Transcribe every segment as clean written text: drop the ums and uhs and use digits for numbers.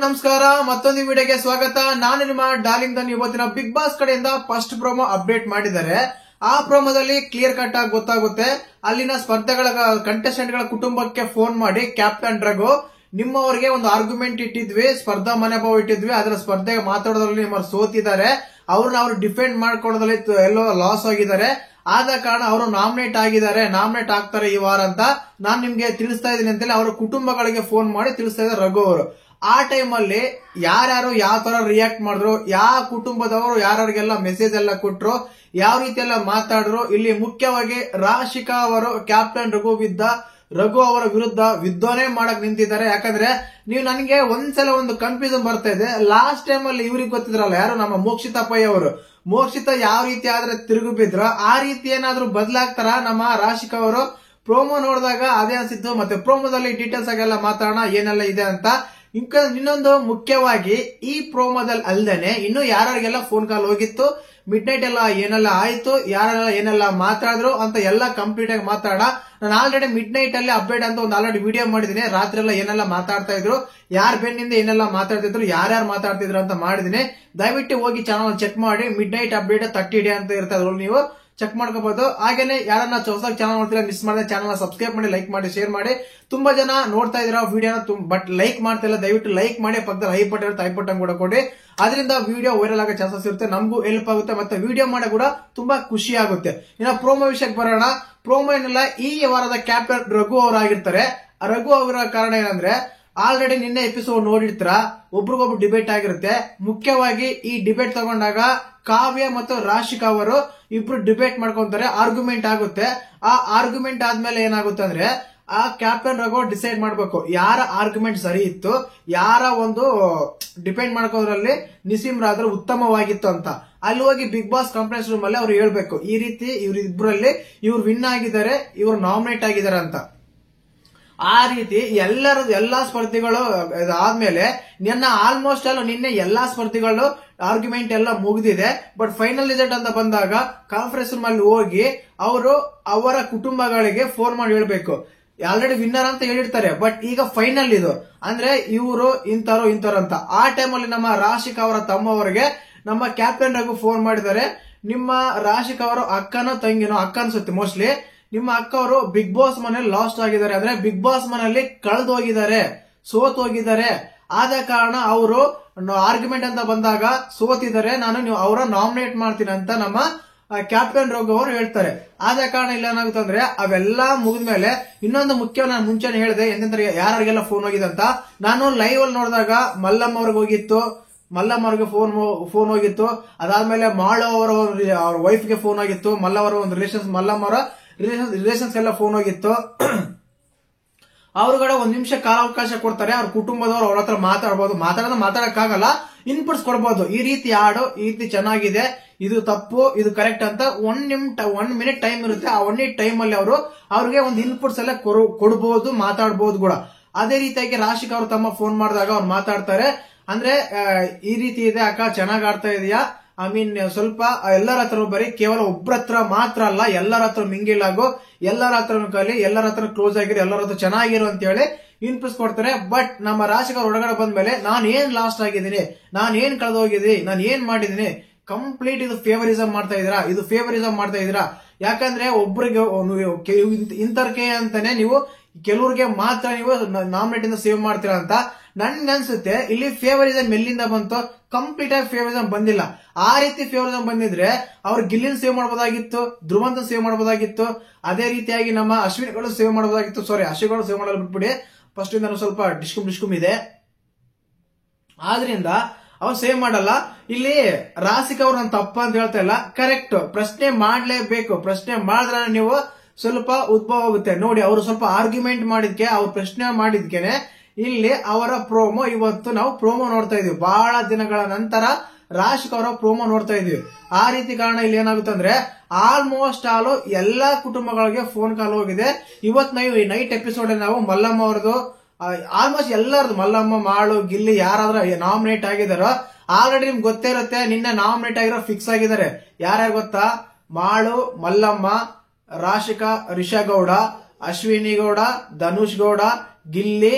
ನಮಸ್ಕಾರ. ಮತ್ತೊಂದು ವಿಡಿಯೋಗೆ ಸ್ವಾಗತ. ನಾನು ನಿಮ್ಮ ಡಾರ್ಲಿಂಗ್ ದನ್. ಇವತ್ತಿನ ಬಿಗ್ ಬಾಸ್ ಕಡೆಯಿಂದ ಫಸ್ಟ್ ಪ್ರೋಮೋ ಅಪ್ಡೇಟ್ ಮಾಡಿದ್ದಾರೆ. ಆ ಪ್ರೋಮೋದಲ್ಲಿ ಕ್ಲಿಯರ್ ಕಟ್ ಆಗಿ ಗೊತ್ತಾಗುತ್ತೆ. ಅಲ್ಲಿನ ಸ್ಪರ್ಧೆಗಳ ಕಂಟೆಸ್ಟೆಂಟ್ ಗಳ ಕುಟುಂಬಕ್ಕೆ ಫೋನ್ ಮಾಡಿ ಕ್ಯಾಪ್ಟನ್ ರಘು, ನಿಮ್ಮವರಿಗೆ ಒಂದು ಆರ್ಗ್ಯುಮೆಂಟ್ ಇಟ್ಟಿದ್ವಿ, ಸ್ಪರ್ಧಾ ಮನೋಭಾವ ಇಟ್ಟಿದ್ವಿ, ಅದರ ಸ್ಪರ್ಧೆಗೆ ಮಾತಾಡೋದ್ರಲ್ಲಿ ನಿಮ್ಮವ್ರು ಸೋತಿದ್ದಾರೆ, ಅವ್ರನ್ನ ಅವ್ರು ಡಿಫೆಂಡ್ ಮಾಡ್ಕೊಳ್ಳೋದ್ರಲ್ಲಿ ಎಲ್ಲೋ ಲಾಸ್ ಆಗಿದ್ದಾರೆ, ಆದ ಕಾರಣ ಅವರು ನಾಮಿನೇಟ್ ಆಗ್ತಾರೆ ಈ ವಾರ ಅಂತ ನಾನ್ ನಿಮ್ಗೆ ತಿಳಿಸ್ತಾ ಇದ್ದೀನಿ ಅಂತೇಳಿ ಅವರ ಕುಟುಂಬಗಳಿಗೆ ಫೋನ್ ಮಾಡಿ ತಿಳಿಸ್ತಾ ಇದ್ದಾರೆ ರಘು ಅವರು. ಆ ಟೈಮಲ್ಲಿ ಯಾರ್ಯಾರು ಯಾವ ತರ ರಿಯಾಕ್ಟ್ ಮಾಡಿದ್ರು, ಯಾವ ಕುಟುಂಬದವರು ಯಾರ್ಯಾರಿಗೆಲ್ಲ ಮೆಸೇಜ್ ಎಲ್ಲ ಕೊಟ್ರು, ಯಾವ ರೀತಿ ಎಲ್ಲ ಮಾತಾಡಿದ್ರು, ಇಲ್ಲಿ ಮುಖ್ಯವಾಗಿ ರಾಶಿಕಾ ಅವರು ಕ್ಯಾಪ್ಟನ್ ರಘು ಅವರ ವಿರುದ್ಧ ವಿದ್ವಾನೆ ಮಾಡಕ್ ನಿಂತಿದ್ದಾರೆ. ಯಾಕಂದ್ರೆ ನೀವು ನನಗೆ ಒಂದ್ಸಲ ಒಂದು ಕನ್ಫ್ಯೂಷನ್ ಬರ್ತಾ ಇದೆ. ಲಾಸ್ಟ್ ಟೈಮ್ ಅಲ್ಲಿ ಇವ್ರಿಗೆ ಗೊತ್ತಿದ್ರಲ್ಲ, ಯಾರು ನಮ್ಮ ಮೋಕ್ಷಿತಾ ಪೈ ಅವರು, ಮೋಕ್ಷಿತ ಯಾವ ರೀತಿ ಆದ್ರೆ ತಿರುಗು ಬಿದ್ರು ಆ ರೀತಿ ಏನಾದ್ರು ಬದಲಾಗ್ತಾರ ನಮ್ಮ ರಾಶಿಕಾ ಅವರು. ಪ್ರೋಮೋ ನೋಡಿದಾಗ ಅದೇ ಅನ್ಸಿತ್ತು. ಮತ್ತೆ ಪ್ರೋಮೋದಲ್ಲಿ ಡೀಟೇಲ್ಸ್ ಆಗೆಲ್ಲ ಮಾತಾಡೋಣ ಏನೆಲ್ಲ ಇದೆ ಅಂತ. ಇನ್ನೊಂದು ಮುಖ್ಯವಾಗಿ ಈ ಪ್ರೋಮೋದಲ್ಲಿ ಅಲ್ದೇನೆ ಇನ್ನು ಯಾರಿಗೆಲ್ಲ ಫೋನ್ ಕಾಲ್ ಹೋಗಿತ್ತು, ಮಿಡ್ ನೈಟ್ ಎಲ್ಲ ಏನೆಲ್ಲ ಆಯ್ತು, ಯಾರೆಲ್ಲ ಏನೆಲ್ಲ ಮಾತಾಡಿದ್ರು ಅಂತ ಎಲ್ಲ ಕಂಪ್ಲೀಟ್ ಆಗಿ ಮಾತಾಡೋಣ. ನಾನು ಆಲ್ರೆಡಿ ಮಿಡ್ ನೈಟ್ ಅಲ್ಲಿ ಅಪ್ಡೇಟ್ ಅಂತ ಒಂದು ಆಲ್ರೆಡಿ ವಿಡಿಯೋ ಮಾಡಿದೀನಿ. ರಾತ್ರಿ ಎಲ್ಲ ಏನೆಲ್ಲ ಮಾತಾಡ್ತಾ ಇದ್ರು, ಯಾರ ಬೆನ್ನಿಂದ ಏನೆಲ್ಲ ಮಾತಾಡ್ತಿದ್ರು, ಯಾರ್ಯಾರು ಮಾತಾಡ್ತಿದ್ರು ಅಂತ ಮಾಡಿದೀನಿ. ದಯವಿಟ್ಟು ಹೋಗಿ ಚಾನಲ್ ಚೆಕ್ ಮಾಡಿ. ಮಿಡ್ ನೈಟ್ ಅಪ್ಡೇಟ್ 30 ಡೇ ಅಂತ ಇರುತ್ತೆ, ಅದ್ರಲ್ಲಿ ನೀವು ಚೆಕ್ ಮಾಡ್ಕೋಬಹುದು. ಹಾಗೇನೆ ಯಾರನ್ನ ಹೊಸದಾಗಿ ಚಾನಲ್ ನೋಡ್ತೀರಾ, ಮಿಸ್ ಮಾಡಿದ್ರೆ ಚಾನಲ್ ಸಬ್ಸ್ಕ್ರೈಬ್ ಮಾಡಿ, ಲೈಕ್ ಮಾಡಿ, ಶೇರ್ ಮಾಡಿ. ತುಂಬಾ ಜನ ನೋಡ್ತಾ ಇದೀರಾ ವಿಡಿಯೋನ, ಬಟ್ ಲೈಕ್ ಮಾಡ್ತಿಲ್ಲ. ದಯವಿಟ್ಟು ಲೈಕ್ ಮಾಡಿ, ಪಕ್ಕದಲ್ಲಿ ಐ ಬಟನ್ ಇರುತ್ತೆ, ಐ ಬಟನ್ ಕೂಡ ಕೊಡಿ. ಅದರಿಂದ ವಿಡಿಯೋ ವೈರಲ್ ಆಗೋ ಚಾನ್ಸಸ್ ಇರುತ್ತೆ, ನಮಗೂ ಹೆಲ್ಪ್ ಆಗುತ್ತೆ, ಮತ್ತೆ ವಿಡಿಯೋ ಮಾಡೋ ಕೂಡ ತುಂಬಾ ಖುಷಿ ಆಗುತ್ತೆ. ಇನ್ನು ಪ್ರೋಮೋ ವಿಷಯಕ್ಕೆ ಬರೋಣ. ಪ್ರೋಮೋ ಏನಿಲ್ಲ, ಈ ವಾರದ ಕ್ಯಾಪ್ಟನ್ ರಘು ಅವರಾಗಿರ್ತಾರೆ. ರಘು ಅವರ ಕಾರಣ ಏನಂದ್ರೆ, ಆಲ್ರೆಡಿ ನಿನ್ನೆ ಎಪಿಸೋಡ್ ನೋಡಿರ್ತೀರ, ಒಬ್ರಿಗೊಬ್ರು ಡಿಬೇಟ್ ಆಗಿರುತ್ತೆ. ಮುಖ್ಯವಾಗಿ ಈ ಡಿಬೇಟ್ ತಗೊಂಡಾಗ ಕಾವ್ಯ ಮತ್ತು ರಾಶಿಕಾ ಅವರು ಇಬ್ರು ಡಿಬೇಟ್ ಮಾಡ್ಕೊಂತಾರೆ, ಆರ್ಗ್ಯುಮೆಂಟ್ ಆಗುತ್ತೆ. ಆ ಆರ್ಗ್ಯುಮೆಂಟ್ ಆದ್ಮೇಲೆ ಏನಾಗುತ್ತೆ ಅಂದ್ರೆ, ಆ ಕ್ಯಾಪ್ಟನ್ ರಘು ಡಿಸೈಡ್ ಮಾಡ್ಬೇಕು ಯಾರ ಆರ್ಗ್ಯುಮೆಂಟ್ ಸರಿ ಇತ್ತು, ಯಾರ ಒಂದು ಡಿಪೆಂಡ್ ಮಾಡ್ಕೋದ್ರಲ್ಲಿ ನಿಸೀಮ್ರಾದ್ರೆ ಉತ್ತಮವಾಗಿತ್ತು ಅಂತ. ಅಲ್ಲಿ ಹೋಗಿ ಬಿಗ್ ಬಾಸ್ ಕಾನ್ಫರೆನ್ಸ್ ರೂಮ್ ಅಲ್ಲಿ ಅವ್ರು ಹೇಳ್ಬೇಕು, ಈ ರೀತಿ ಇವ್ರಿಬ್ರಲ್ಲಿ ಇವ್ರು ವಿನ್ ಆಗಿದ್ದಾರೆ, ಇವ್ರು ನಾಮಿನೇಟ್ ಆಗಿದ್ದಾರೆ ಅಂತ. ಆ ರೀತಿ ಎಲ್ಲಾ ಸ್ಪರ್ಧಿಗಳು ಆದ್ಮೇಲೆ ಆಲ್ಮೋಸ್ಟ್ ನಿನ್ನೆ ಎಲ್ಲಾ ಸ್ಪರ್ಧಿಗಳು ಆರ್ಗ್ಯುಮೆಂಟ್ ಎಲ್ಲ ಮುಗಿದಿದೆ. ಬಟ್ ಫೈನಲ್ ರಿಸಲ್ಟ್ ಅಂತ ಬಂದಾಗ ಕಾನ್ಫರೆನ್ಸ್ ರೂಮ್ ಅಲ್ಲಿ ಹೋಗಿ ಅವರು ಅವರ ಕುಟುಂಬಗಳಿಗೆ ಫೋನ್ ಮಾಡಿ ಹೇಳ್ಬೇಕು, ಆಲ್ರೆಡಿ ವಿನ್ನರ್ ಅಂತ ಹೇಳಿರ್ತಾರೆ, ಬಟ್ ಈಗ ಫೈನಲ್ ಇದು ಅಂದ್ರೆ ಇವರು ಇಂಥವ್ರು ಅಂತ. ಆ ಟೈಮಲ್ಲಿ ನಮ್ಮ ರಾಶಿಕಾ ಅವರ ತಮ್ಮವರಿಗೆ ನಮ್ಮ ಕ್ಯಾಪ್ಟನ್ ರಘು ಫೋನ್ ಮಾಡಿದ್ದಾರೆ. ನಿಮ್ಮ ರಾಶಿಕಾ ಅವರು ಅಕ್ಕನೋ ತಂಗಿನೋ, ಅಕ್ಕ ಅನ್ಸುತ್ತೆ ಮೋಸ್ಟ್ಲಿ, ನಿಮ್ಮ ಅಕ್ಕ ಅವರು ಬಿಗ್ ಬಾಸ್ ಮನೇಲಿ ಲಾಸ್ಟ್ ಆಗಿದ್ದಾರೆ, ಅಂದ್ರೆ ಬಿಗ್ ಬಾಸ್ ಮನೆಯಲ್ಲಿ ಕಳೆದು ಹೋಗಿದ್ದಾರೆ, ಸೋತ್ ಹೋಗಿದ್ದಾರೆ. ಆದ ಕಾರಣ ಅವರು ಆರ್ಗ್ಯುಮೆಂಟ್ ಅಂತ ಬಂದಾಗ ಸೋತಿದ್ದಾರೆ, ನಾನು ಅವರ ನಾಮಿನೇಟ್ ಮಾಡ್ತೀನಿ ಅಂತ ನಮ್ಮ ಕ್ಯಾಪ್ಟನ್ ರಘು ಅವರು ಹೇಳ್ತಾರೆ. ಆದ ಕಾರಣ ಇಲ್ಲ ಏನಾಗುತ್ತೆ ಅಂದ್ರೆ, ಅವೆಲ್ಲಾ ಮುಗಿದ್ಮೇಲೆ ಇನ್ನೊಂದು ಮುಖ್ಯ, ನಾನು ಮುಂಚೆನೆ ಹೇಳಿದೆ ಎಂತಂದ್ರೆ ಯಾರಿಗೆಲ್ಲ ಫೋನ್ ಹೋಗಿದೆ ಅಂತ. ನಾನು ಲೈವ್ ಅಲ್ಲಿ ನೋಡಿದಾಗ ಮಲ್ಲಮ್ಮ ಅವ್ರಿಗೆ ಹೋಗಿತ್ತು, ಮಲ್ಲಮ್ಮ ಅವ್ರಿಗೆ ಫೋನ್ ಹೋಗಿತ್ತು. ಅದಾದ್ಮೇಲೆ ಮಾಳು ಅವರ ವೈಫ್ ಗೆ ಫೋನ್ ಆಗಿತ್ತು, ಮಲ್ಲವರ ಒಂದು ಮಲ್ಲಮ್ಮ ಅವರ ರಿಲೇಷನ್ಸ್ ಎಲ್ಲ ಫೋನ್ ಹೋಗಿತ್ತು. ಅವ್ರುಗಡೆ ಒಂದ್ ನಿಮಿಷ ಕಾಲಾವಕಾಶ ಕೊಡ್ತಾರೆ, ಅವ್ರ ಕುಟುಂಬದವ್ರು ಅವ್ರ ಹತ್ರ ಮಾತಾಡಕ್ಕಾಗಲ್ಲ, ಇನ್ಪುಟ್ಸ್ ಕೊಡ್ಬೋದು. ಈ ರೀತಿ ಆಡು, ಈ ರೀತಿ ಚೆನ್ನಾಗಿದೆ, ಇದು ತಪ್ಪು, ಇದು ಕರೆಕ್ಟ್ ಅಂತ 1 ಮಿನಿಟ್ ಟೈಮ್ ಇರುತ್ತೆ. ಆ 1 ಮಿನಿಟ್ ಟೈಮ್ ಅಲ್ಲಿ ಅವ್ರಿಗೆ ಒಂದು ಇನ್ಪುಟ್ಸ್ ಎಲ್ಲ ಕೊಡ್ಬೋದು, ಮಾತಾಡ್ಬೋದು ಕೂಡ. ಅದೇ ರೀತಿಯಾಗಿ ರಾಶಿಕಾ ಅವರು ತಮ್ಮ ಫೋನ್ ಮಾಡಿದಾಗ ಅವ್ರು ಮಾತಾಡ್ತಾರೆ, ಅಂದ್ರೆ ಈ ರೀತಿ ಇದೆ ಅಕ್ಕ, ಚೆನ್ನಾಗ್ ಆಡ್ತಾ ಇದೆಯಾ, ಸ್ವಲ್ಪ ಎಲ್ಲರ ಹತ್ರ ಬರೀ ಕೇವಲ ಒಬ್ಬರ ಹತ್ರ ಮಾತ್ರ ಅಲ್ಲ, ಎಲ್ಲರ ಹತ್ರ ಮಿಂಗಿಲ್ ಆಗು, ಎಲ್ಲರ ಹತ್ರ ಕಲಿ, ಎಲ್ಲರ ಹತ್ರ ಕ್ಲೋಸ್ ಆಗಿರೋ, ಎಲ್ಲರ ಹತ್ರ ಚೆನ್ನಾಗಿರೋ ಅಂತ ಹೇಳಿ ಇನ್ಪುಟ್ಸ್ ಕೊಡ್ತಾರೆ. ಬಟ್ ನಮ್ಮ ರಾಶಿಕಾ ಹೊರಗಡೆ ಬಂದ್ಮೇಲೆ ನಾನು ಏನ್ ಲಾಸ್ಟ್ ಆಗಿದ್ದೀನಿ, ನಾನು ಏನ್ ಕಳೆದು ಹೋಗಿದ್ದೀನಿ, ನಾನು ಏನ್ ಮಾಡಿದೀನಿ, ಕಂಪ್ಲೀಟ್ ಇದು ಫೇವರಿಸಂ ಮಾಡ್ತಾ ಇದೀರಾ, ಯಾಕಂದ್ರೆ ಒಬ್ರಿಗೆ ಇಂತರ್ಕೆ ಅಂತಾನೆ ನೀವು ಕೆಲವ್ರಿಗೆ ಮಾತ್ರ ನೀವು ನಾಮಿನೇಟ್ ಇಂದ ಸೇವ್ ಮಾಡ್ತೀರಾ ಅಂತ ನನ್ಗನ್ಸುತ್ತೆ. ಇಲ್ಲಿ ಫೇವರಿಸಂ ಎಲ್ಲಿಂದ ಬಂತು? ಕಂಪ್ಲೀಟ್ ಆಗಿ ಫೇವರಿಸಂ ಬಂದಿಲ್ಲ. ಆ ರೀತಿ ಫೇವರಿಸಂ ಬಂದಿದ್ರೆ ಅವ್ರು ಗಿಲ್ಲಿನ್ ಸೇವ್ ಮಾಡಬಹುದಾಗಿತ್ತು, ಧ್ರುವಂತ ಸೇವ್ ಮಾಡಬಹುದಾಗಿತ್ತು, ಅದೇ ರೀತಿಯಾಗಿ ನಮ್ಮ ಅಶ್ವಿನಿಗಳು ಸೇವ್ ಮಾಡಬಹುದಾಗಿತ್ತು. ಸಾರಿ, ಅಶ್ವಿನಿಗಳು ಸೇವ್ ಮಾಡಲು ಬಿಟ್ಬಿಡಿ, ಫಸ್ಟ್ ಇಂದ ಸ್ವಲ್ಪ ಡಿಸ್ಕುಮ್ ಇದೆ, ಆದ್ರಿಂದ ಅವ್ರು ಸೇವ್ ಮಾಡಲ್ಲ. ಇಲ್ಲಿ ರಾಶಿಕಾ ಅವ್ರು ನಾನು ತಪ್ಪ ಅಂತ ಹೇಳ್ತಾ ಇಲ್ಲ, ಕರೆಕ್ಟ್. ಪ್ರಶ್ನೆ ಮಾಡ್ಲೇಬೇಕು, ಪ್ರಶ್ನೆ ಮಾಡಿದ್ರೆ ನೀವು ಸ್ವಲ್ಪ ಉದ್ಭವ ಆಗುತ್ತೆ. ನೋಡಿ, ಅವರು ಸ್ವಲ್ಪ ಆರ್ಗ್ಯುಮೆಂಟ್ ಮಾಡಿದ್ಕೆ, ಅವ್ರು ಪ್ರಶ್ನೆ ಮಾಡಿದ್ಕೆನೆ ಇಲ್ಲಿ ಅವರ ಪ್ರೋಮೋ ಇವತ್ತು ನಾವು ಪ್ರೋಮೋ ನೋಡ್ತಾ ಇದೀವಿ. ಬಹಳ ದಿನಗಳ ನಂತರ ರಾಶಿಕಾ ಅವರ ಪ್ರೋಮೋ ನೋಡ್ತಾ ಇದೀವಿ. ಆ ರೀತಿ ಕಾರಣ ಇಲ್ಲಿ ಏನಾಗುತ್ತೆ ಅಂದ್ರೆ, ಆಲ್ಮೋಸ್ಟ್ ಎಲ್ಲಾ ಕುಟುಂಬಗಳಿಗೆ ಫೋನ್ ಕಾಲ್ ಹೋಗಿದೆ. ಇವತ್ತು ನಾವು ಈ ನೈಟ್ ಎಪಿಸೋಡ್ ನಾವು ಮಲ್ಲಮ್ಮ ಅವ್ರದ್ದು ಆಲ್ಮೋಸ್ಟ್ ಎಲ್ಲರದು, ಮಲ್ಲಮ್ಮ, ಮಾಳು, ಗಿಲ್ಲಿ ಯಾರಾದ್ರೂ ನಾಮಿನೇಟ್ ಆಗಿದಾರೋ ಆಲ್ರೆಡಿ ನಿಮ್ಗೆ ಗೊತ್ತೇ ಇರುತ್ತೆ. ನಿನ್ನೆ ನಾಮಿನೇಟ್ ಆಗಿರೋ ಫಿಕ್ಸ್ ಆಗಿದ್ದಾರೆ. ಯಾರ್ಯಾರು ಗೊತ್ತಾ? ಮಾಳು, ಮಲ್ಲಮ್ಮ, ರಾಶಿಕಾ, ರಿಷಾ ಗೌಡ, ಅಶ್ವಿನಿ ಗೌಡ, ಧನುಷ್ ಗೌಡ, ಗಿಲ್ಲಿ,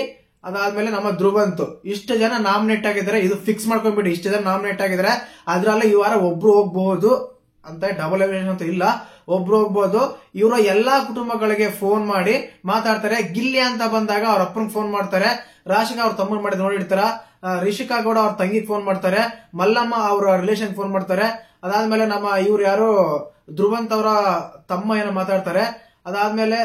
ಅದಾದ್ಮೇಲೆ ನಮ್ಮ ಧ್ರುವಂತು, ಇಷ್ಟು ಜನ ನಾಮಿನೇಟ್ ಆಗಿದ್ದಾರೆ. ಇದು ಫಿಕ್ಸ್ ಮಾಡ್ಕೊಂಡ್ಬಿಡಿ, ಇಷ್ಟು ಜನ ನಾಮಿನೇಟ್ ಆಗಿದ್ದಾರೆ. ಅದ್ರಲ್ಲಿ ಈ ವಾರ ಒಬ್ರು ಹೋಗ್ಬಹುದು ಅಂತ ಡಬಲ್ ಎಲಿಮಿನೇಷನ್ ಅಂತ ಇಲ್ಲ, ಒಬ್ರು ಹೋಗ್ಬೋದು. ಇವರು ಎಲ್ಲಾ ಕುಟುಂಬಗಳಿಗೆ ಫೋನ್ ಮಾಡಿ ಮಾತಾಡ್ತಾರೆ. ಗಿಲ್ಲಿ ಅಂತ ಬಂದಾಗ ಅವ್ರ ಅಪ್ಪನಿಗೆ ಫೋನ್ ಮಾಡ್ತಾರೆ, ರಾಶಿಕಾ ಅವ್ರ ತಮ್ಮನ್ ಮಾಡಿದ್ ನೋಡಿರ್ತಾರ, ರಿಷಿಕಾ ಗೌಡ ಅವ್ರ ತಂಗಿಗೆ ಫೋನ್ ಮಾಡ್ತಾರೆ, ಮಲ್ಲಮ್ಮ ಅವ್ರ ರಿಲೇಷನ್ ಫೋನ್ ಮಾಡ್ತಾರೆ. ಅದಾದ್ಮೇಲೆ ನಮ್ಮ ಇವ್ರು ಯಾರು ಧ್ರುವಂತ್ ಅವರ ತಮ್ಮ ಏನೋ ಮಾತಾಡ್ತಾರೆ. ಅದಾದ್ಮೇಲೆ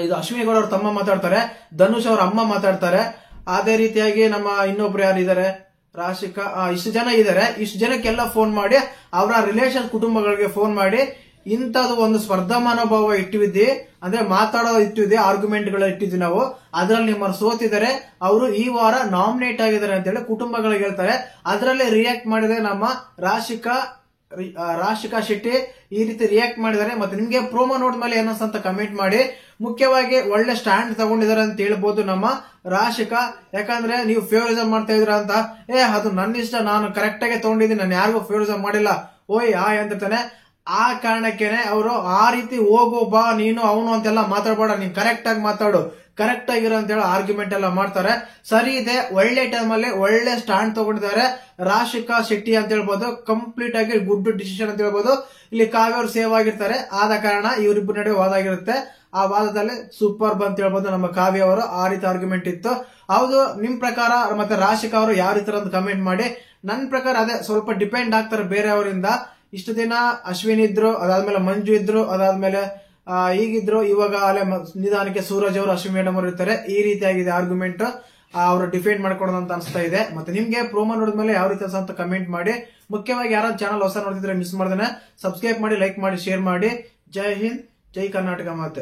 ಇದು ಅಶ್ವಿನಿ ಗೌಡ ಅವ್ರ ತಮ್ಮ ಮಾತಾಡ್ತಾರೆ, ಧನುಷ್ ಅವ್ರ ಅಮ್ಮ ಮಾತಾಡ್ತಾರೆ. ಅದೇ ರೀತಿಯಾಗಿ ನಮ್ಮ ಇನ್ನೊಬ್ರು ಯಾರು ಇದಾರೆ, ರಾಶಿಕಾ, ಇಷ್ಟು ಜನ ಇದಾರೆ. ಇಷ್ಟು ಜನಕ್ಕೆಲ್ಲ ಫೋನ್ ಮಾಡಿ ಅವರ ರಿಲೇಷನ್ ಕುಟುಂಬಗಳಿಗೆ ಫೋನ್ ಮಾಡಿ ಇಂಥದ್ದು ಒಂದು ಸ್ಪರ್ಧಾ ಮನೋಭಾವ ಇಟ್ಟಿದ್ವಿ, ಅಂದ್ರೆ ಮಾತಾಡೋ ಇಟ್ಟಿದ್ವಿ, ಆರ್ಗ್ಯುಮೆಂಟ್ಗಳು ಇಟ್ಟಿದ್ವಿ ನಾವು. ಅದ್ರಲ್ಲಿ ನಿಮ್ಮನ್ನು ಸೋತಿದ್ದಾರೆ, ಅವರು ಈ ವಾರ ನಾಮಿನೇಟ್ ಆಗಿದ್ದಾರೆ ಅಂತ ಹೇಳಿ ಕುಟುಂಬಗಳಿಗೆ ಹೇಳ್ತಾರೆ. ಅದರಲ್ಲಿ ರಿಯಾಕ್ಟ್ ಮಾಡಿದ್ರೆ ನಮ್ಮ ರಾಶಿಕಾ ಶೆಟ್ಟಿ ಈ ರೀತಿ ರಿಯಾಕ್ಟ್ ಮಾಡಿದ್ದಾರೆ. ಮತ್ತೆ ನಿಮ್ಗೆ ಪ್ರೋಮೋ ನೋಡಿದ್ಮೇಲೆ ಏನಂತ ಕಮೆಂಟ್ ಮಾಡಿ. ಮುಖ್ಯವಾಗಿ ಒಳ್ಳೆ ಸ್ಟ್ಯಾಂಡ್ ತಗೊಂಡಿದ್ದಾರೆ ಅಂತ ಹೇಳ್ಬೋದು ನಮ್ಮ ರಾಶಿಕಾ. ಯಾಕಂದ್ರೆ ನೀವು ಫೇವರಿಸಮ್ ಮಾಡ್ತಾ ಇದ್ರ ಅಂತ, ಅದು ನನ್ನ ಇಷ್ಟ, ನಾನು ಕರೆಕ್ಟ್ ಆಗಿ ತಗೊಂಡಿದ್ದೀನಿ, ನಾನು ಯಾರಿಗೂ ಫೇವರಿಸಮ್ ಮಾಡಿಲ್ಲ, ಓಯ್ ಅಂತಿರ್ತಾನೆ. ಆ ಕಾರಣಕ್ಕೇನೆ ಅವರು ಆ ರೀತಿ ಹೋಗು ಬಾ ನೀನು ಅವನು ಅಂತೆಲ್ಲ ಮಾತಾಡಬೇಡ, ನೀನ್ ಕರೆಕ್ಟ್ ಆಗಿ ಮಾತಾಡು, ಕರೆಕ್ಟ್ ಆಗಿರೋ ಅಂತ ಹೇಳಿ ಆರ್ಗ್ಯುಮೆಂಟ್ ಎಲ್ಲ ಮಾಡ್ತಾರೆ. ಸರಿ ಇದೆ, ಒಳ್ಳೆ ಟೈಮ್ ಅಲ್ಲಿ ಒಳ್ಳೆ ಸ್ಟ್ಯಾಂಡ್ ತಗೊಂಡಿದ್ದಾರೆ ರಾಶಿಕಾ ಶೆಟ್ಟಿ ಅಂತ ಹೇಳ್ಬೋದು. ಕಂಪ್ಲೀಟ್ ಆಗಿ ಗುಡ್ ಡಿಸಿಷನ್ ಅಂತ ಹೇಳ್ಬೋದು. ಇಲ್ಲಿ ಕಾವ್ಯ ಅವರು ಸೇವ್ ಆಗಿರ್ತಾರೆ, ಆದ ಕಾರಣ ಇವರಿಬ್ಬರು ನಡುವೆ ವಾದ ಆಗಿರುತ್ತೆ. ಆ ವಾದದಲ್ಲಿ ಸೂಪರ್ ಅಂತ ಹೇಳ್ಬೋದು ನಮ್ಮ ಕಾವ್ಯ ಅವರು. ಆ ರೀತಿ ಆರ್ಗ್ಯುಮೆಂಟ್ ಇತ್ತು. ಹೌದು, ನಿಮ್ ಪ್ರಕಾರ ಮತ್ತೆ ರಾಶಿಕಾ ಅವರು ಯಾವ ರೀತಿ ಅಂತ ಕಮೆಂಟ್ ಮಾಡಿ. ನನ್ನ ಪ್ರಕಾರ ಅದೇ ಸ್ವಲ್ಪ ಡಿಪೆಂಡ್ ಆಗ್ತಾರೆ ಬೇರೆಯವರಿಂದ. ಇಷ್ಟು ದಿನ ಅಶ್ವಿನಿ ಇದ್ರು, ಅದಾದ್ಮೇಲೆ ಮಂಜು ಇದ್ರು, ಅದಾದ್ಮೇಲೆ ಈಗಿದ್ರು, ಇವಾಗ ಅಲ್ಲೇ ನಿಧಾನಕ್ಕೆ ಸೂರಜ್ ಅವರು, ಅಶ್ವಿನಿ ಮೇಡಮ್ ಅವರು ಇರ್ತಾರೆ. ಈ ರೀತಿಯಾಗಿದೆ ಆರ್ಗ್ಯುಮೆಂಟ್, ಅವರು ಡಿಫೆಂಡ್ ಮಾಡ್ಕೊಡೋದು ಅಂತ ಅನಿಸ್ತಾ ಇದೆ. ಮತ್ತೆ ನಿಮ್ಗೆ ಪ್ರೋಮೋ ನೋಡಿದ್ಮೇಲೆ ಯಾವ ರೀತಿ ಅಂತ ಕಮೆಂಟ್ ಮಾಡಿ. ಮುಖ್ಯವಾಗಿ ಯಾರು ಚಾನಲ್ ಹೊಸ ನೋಡ್ತಿದ್ರೆ ಮಿಸ್ ಮಾಡ್ದೇನೆ ಸಬ್ಸ್ಕ್ರೈಬ್ ಮಾಡಿ, ಲೈಕ್ ಮಾಡಿ, ಶೇರ್ ಮಾಡಿ. ಜೈ ಹಿಂದ್, ಜೈ ಕರ್ನಾಟಕ ಮಾತೆ.